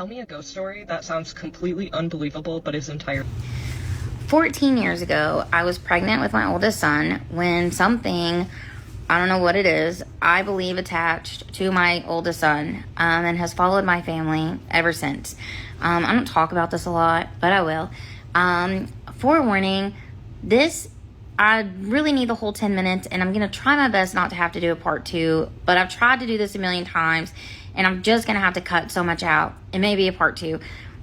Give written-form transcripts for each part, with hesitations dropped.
Tell me a ghost story that sounds completely unbelievable but is entirely... 14 years ago, I was pregnant with my oldest son when something, I don't know what it is, I believe attached to my oldest son, and has followed my family ever since. I don't talk about this a lot, but I will. Forewarning, I really need the whole 10 minutes, and I'm going to try my best not to have to do a part 2, but I've tried to do this a million times, and I'm just going to have to cut so much out. It may be a part 2.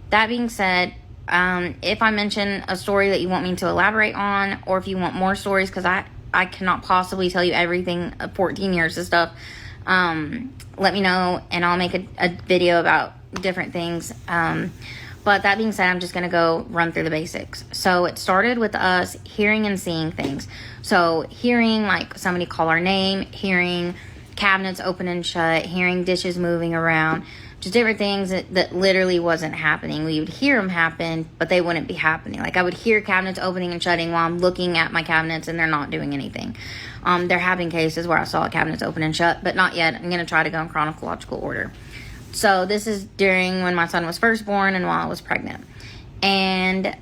That being said, if I mention a story that you want me to elaborate on, or if you want more stories, because I cannot possibly tell you everything of 14 years of stuff, let me know, and I'll make a video about different things. But that being said, I'm just going to go run through the basics. So it started with us hearing and seeing things. So hearing like somebody call our name, hearing cabinets open and shut, hearing dishes moving around, just different things that literally wasn't happening. We would hear them happen, but they wouldn't be happening. Like I would hear cabinets opening and shutting while I'm looking at my cabinets and they're not doing anything. There have been cases where I saw cabinets open and shut, but not yet. I'm going to try to go in chronological order. So this is during when my son was first born and while I was pregnant. And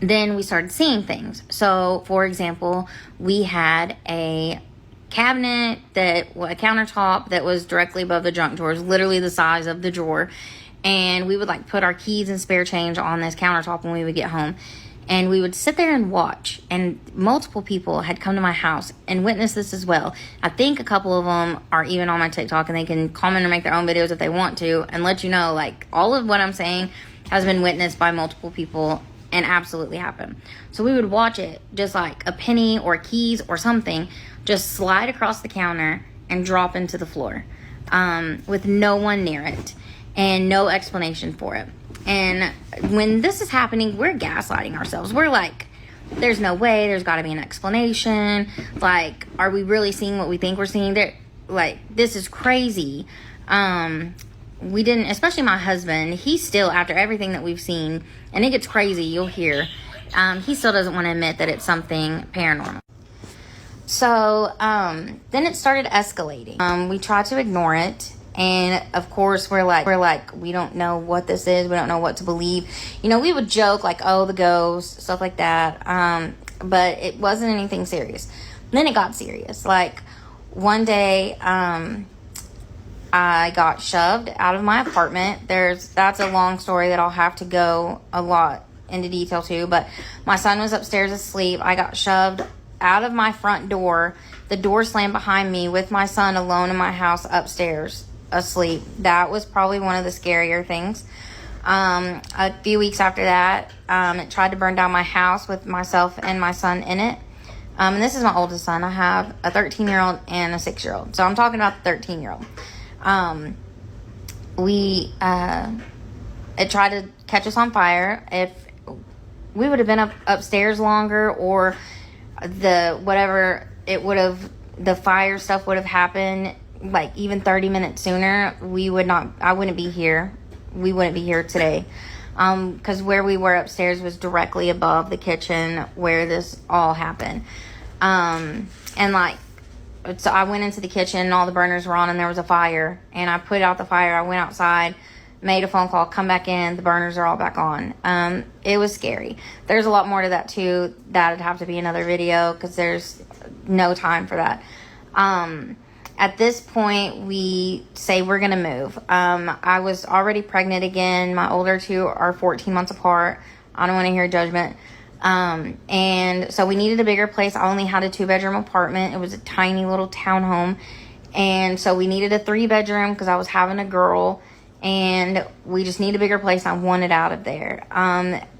then we started seeing things. So, for example, we had a cabinet, a countertop that was directly above the junk drawers, literally the size of the drawer. And we would like put our keys and spare change on this countertop when we would get home. And we would sit there and watch, and multiple people had come to my house and witnessed this as well. I think a couple of them are even on my TikTok, and they can comment or make their own videos if they want to and let you know, like, all of what I'm saying has been witnessed by multiple people and absolutely happened. So we would watch it, just like a penny or keys or something, just slide across the counter and drop into the floor, with no one near it and no explanation for it. And when this is happening, we're gaslighting ourselves. We're like, there's no way, there's got to be an explanation. Like, are we really seeing what we think we're seeing? Like, this is crazy. We didn't, especially my husband, he still, after everything that we've seen, and it gets crazy, you'll hear, he still doesn't want to admit that it's something paranormal. So, then it started escalating. We tried to ignore it. And of course, we're like, we don't know what this is. We don't know what to believe. You know, we would joke like, oh, the ghost, stuff like that. But it wasn't anything serious. And then it got serious. Like one day, I got shoved out of my apartment. That's a long story that I'll have to go a lot into detail to. But my son was upstairs asleep. I got shoved out of my front door. The door slammed behind me with my son alone in my house upstairs, asleep. That was probably one of the scarier things. A few weeks after that, it tried to burn down my house with myself and my son in it. And this is my oldest son. I have a 13-year-old and a 6-year-old. So I'm talking about the 13-year-old. It tried to catch us on fire. If we would have been upstairs longer, or the fire stuff would have happened like even 30 minutes sooner, I wouldn't be here. We wouldn't be here today. Because where we were upstairs was directly above the kitchen where this all happened. And like, so I went into the kitchen and all the burners were on and there was a fire, and I put out the fire. I went outside, made a phone call, come back in, the burners are all back on. It was scary. There's a lot more to that too. That'd have to be another video because there's no time for that. At this point, we say we're going to move. I was already pregnant again. My older two are 14 months apart. I don't want to hear judgment. And so we needed a bigger place. I only had a 2-bedroom apartment. It was a tiny little townhome. And so we needed a 3-bedroom because I was having a girl. And we just needed a bigger place. I wanted out of there.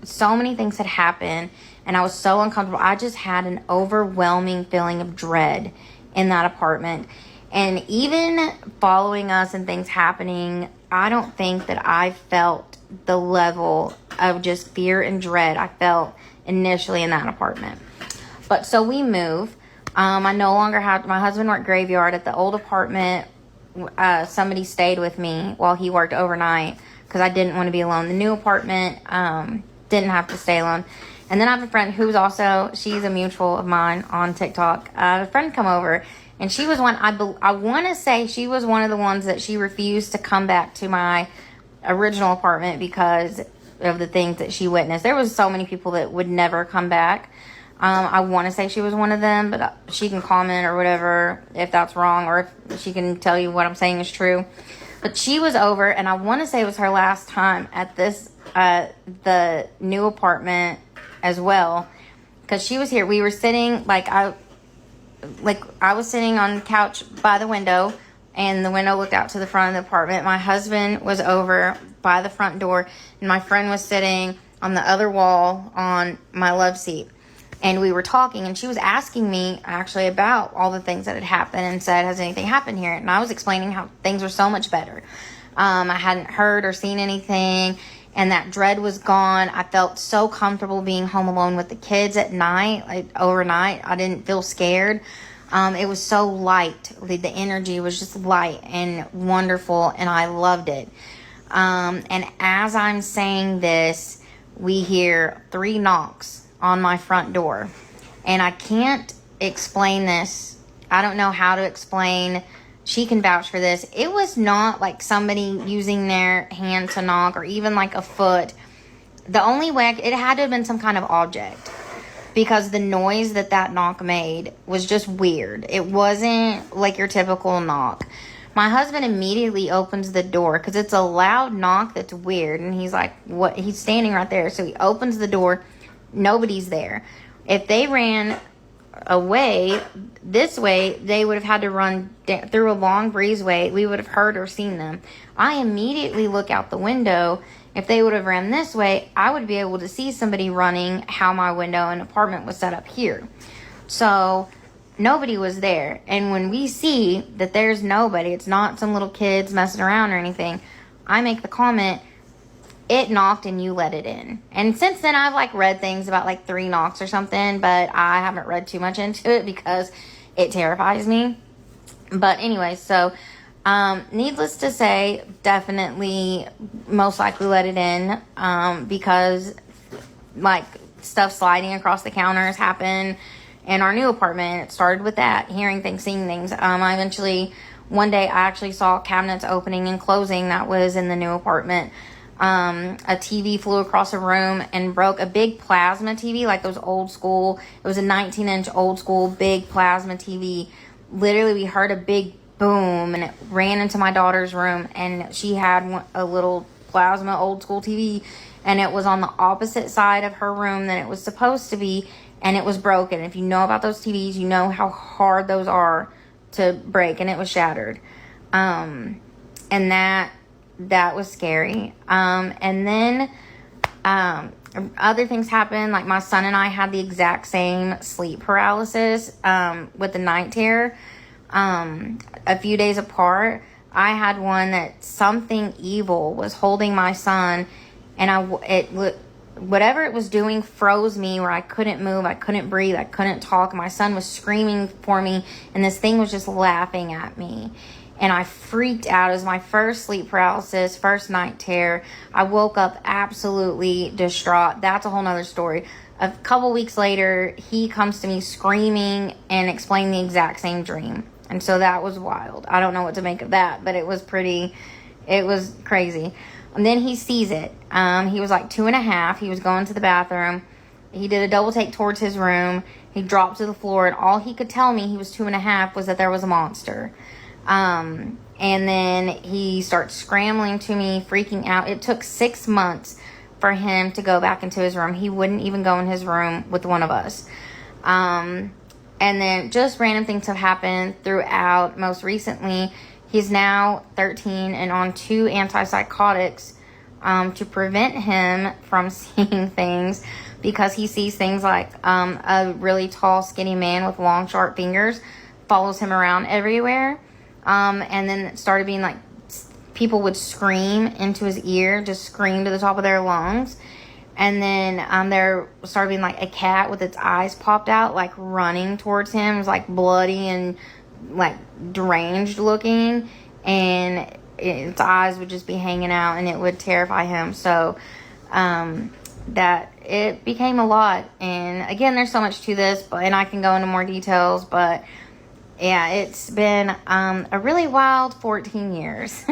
So many things had happened, and I was so uncomfortable. I just had an overwhelming feeling of dread in that apartment. And even following us and things happening, I don't think that I felt the level of just fear and dread I felt initially in that apartment. But so we move. I no longer had, my husband worked graveyard at the old apartment. Somebody stayed with me while he worked overnight because I didn't want to be alone. The new apartment, didn't have to stay alone. And then I have a friend who's also, she's a mutual of mine on TikTok. A friend come over, and she was one, I want to say she was one of the ones that she refused to come back to my original apartment because of the things that she witnessed. There was so many people that would never come back. I want to say she was one of them, but she can comment or whatever if that's wrong, or if she can tell you what I'm saying is true. But she was over, and I want to say it was her last time at this the new apartment as well, because she was here. We were sitting I was sitting on the couch by the window, and the window looked out to the front of the apartment. My husband was over by the front door, and my friend was sitting on the other wall on my love seat. And we were talking, and she was asking me actually about all the things that had happened and said, has anything happened here? And I was explaining how things were so much better. I hadn't heard or seen anything, and that dread was gone. I felt so comfortable being home alone with the kids at night, overnight. I didn't feel scared. It was so light. The energy was just light and wonderful, and I loved it. And as I'm saying this, we hear 3 knocks on my front door, and I can't explain this. I don't know how to explain. She can vouch for this. It was not like somebody using their hand to knock, or even like a foot. The only way it had to have been some kind of object, because the noise that knock made was just weird. It wasn't like your typical knock. My husband immediately opens the door because it's a loud knock that's weird, and he's like, what? He's standing right there, so he opens the door. Nobody's there. If they ran away this way, they would have had to run through a long breezeway. We would have heard or seen them. I immediately look out the window. If they would have ran this way, I would be able to see somebody running how my window and apartment was set up here. So nobody was there. And when we see that there's nobody, it's not some little kids messing around or anything, I make the comment, it knocked and you let it in. And since then, I've read things about 3 knocks or something, but I haven't read too much into it because it terrifies me. But anyway, so needless to say, definitely most likely let it in, because stuff sliding across the counters happened in our new apartment. It started with that, hearing things, seeing things. I eventually, one day I actually saw cabinets opening and closing that was in the new apartment. A TV flew across a room and broke, a big plasma TV, like those old school. It was a 19-inch old school big plasma TV. Literally, we heard a big boom, and it ran into my daughter's room, and she had a little plasma old school TV, and it was on the opposite side of her room than it was supposed to be, and it was broken. If you know about those TVs, you know how hard those are to break, and it was shattered. And that was scary. And then other things happened. My son and I had the exact same sleep paralysis with the night terror. A few days apart, I had one that something evil was holding my son, and whatever it was doing froze me, where I couldn't move, I couldn't breathe, I couldn't talk. My son was screaming for me, and this thing was just laughing at me. And I freaked out. It was my first sleep paralysis, first night terror. I woke up absolutely distraught. That's a whole nother story. A couple weeks later, he comes to me screaming and explaining the exact same dream. And so that was wild. I don't know what to make of that, but it was crazy. And then he sees it. He was 2.5. He was going to the bathroom. He did a double take towards his room. He dropped to the floor, and all he could tell me, he was 2.5, was that there was a monster. And then he starts scrambling to me, freaking out. It took 6 months for him to go back into his room. He wouldn't even go in his room with one of us. And then just random things have happened throughout. Most recently, he's now 13 and on 2 antipsychotics to prevent him from seeing things, because he sees things like a really tall, skinny man with long, sharp fingers follows him around everywhere. And then it started being people would scream into his ear, just scream to the top of their lungs. And then there started being a cat with its eyes popped out, running towards him. It was bloody and deranged looking, and its eyes would just be hanging out, and it would terrify him. So that it became a lot. And again, there's so much to this, and I can go into more details, but yeah, it's been a really wild 14 years.